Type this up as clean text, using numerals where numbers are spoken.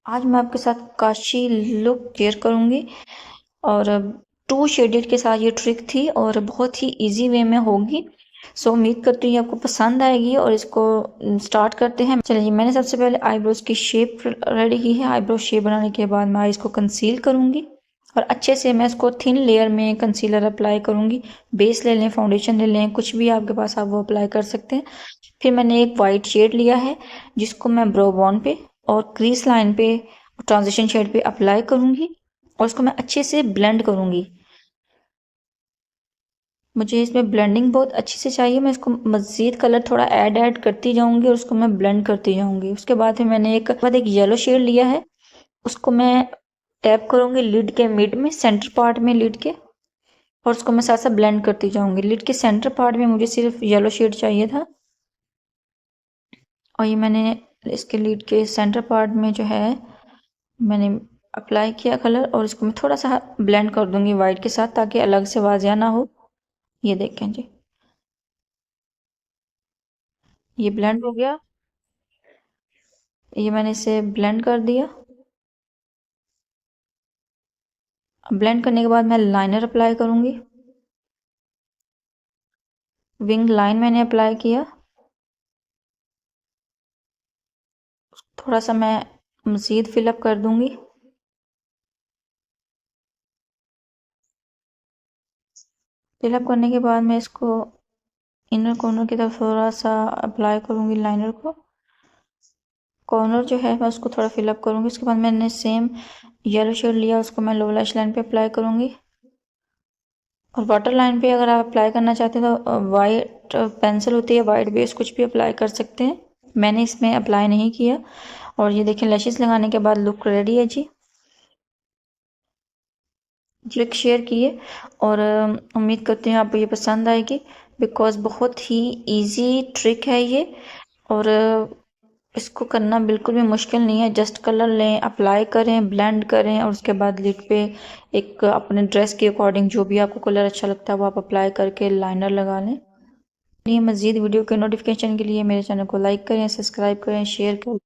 आज मैं आपके साथ काशी लुक शेयर करूँगी और 2 शेडेड के साथ ये ट्रिक थी और बहुत ही इजी वे में होगी। सो उम्मीद करती हूँ आपको पसंद आएगी और इसको स्टार्ट करते हैं। चलिए, मैंने सबसे पहले आईब्रोज की शेप रेडी की है। आईब्रो शेप बनाने के बाद मैं इसको कंसील करूँगी और अच्छे से मैं इसको थिन लेयर में कंसीलर अप्लाई करूँगी। बेस ले लें, फाउंडेशन ले लें, कुछ भी आपके पास आप वो अप्लाई कर सकते हैं। फिर मैंने एक वाइट शेड लिया है जिसको मैं ब्रो बोन पे और क्रीज लाइन पे ट्रांजिशन शेड पे अप्लाई करूंगी और उसको मैं अच्छे से ब्लेंड करूंगी। मुझे इसमें ब्लेंडिंग बहुत अच्छी से चाहिए। मैं इसको मज़ीद कलर थोड़ा ऐड करती जाऊंगी और उसको मैं ब्लेंड करती जाऊंगी। उसके बाद फिर मैंने एक येलो शेड लिया है, उसको मैं टैप करूंगी लिड के मिड में, सेंटर पार्ट में लिड के, और उसको मैं साथ साथ ब्लेंड करती जाऊंगी। लिड के सेंटर पार्ट में मुझे सिर्फ येलो शेड चाहिए था और ये मैंने इसके लिड के सेंटर पार्ट में जो है मैंने अप्लाई किया कलर और इसको मैं थोड़ा सा ब्लेंड कर दूंगी वाइट के साथ ताकि अलग से वाजिया ना हो। ये देखें जी, ये ब्लेंड हो गया। ये मैंने इसे ब्लेंड कर दिया। ब्लेंड करने के बाद मैं लाइनर अप्लाई करूंगी। विंग लाइन मैंने अप्लाई किया। थोड़ा सा मैं मज़ीद फिलअप कर दूंगी। फिलअप करने के बाद मैं इसको इनर कॉर्नर की तरफ थोड़ा सा अप्लाई करूंगी लाइनर को। कॉर्नर जो है मैं उसको थोड़ा फिलअप करूंगी। उसके बाद मैंने सेम येलो शेड लिया, उसको मैं लोअर लैश लाइन पे अप्लाई करूंगी। और वाटर लाइन पे अगर आप अप्लाई करना चाहते हैं तो वाइट पेंसिल होती है, वाइट बेस कुछ भी अप्लाई कर सकते हैं। मैंने इसमें अप्लाई नहीं किया। और ये देखें, लैशेस लगाने के बाद लुक रेडी है जी। क्लिक शेयर किए और उम्मीद करती हूँ आपको ये पसंद आएगी, बिकॉज़ बहुत ही इजी ट्रिक है ये। और इसको करना बिल्कुल भी मुश्किल नहीं है। जस्ट कलर लें, अप्लाई करें, ब्लेंड करें और उसके बाद लिड पे एक अपने ड्रेस के अकॉर्डिंग जो भी आपको कलर अच्छा लगता है वो आप अप्लाई करके लाइनर लगा लें। मज़ीद वीडियो के नोटिफिकेशन के लिए मेरे चैनल को लाइक करें, सब्सक्राइब करें, शेयर करें।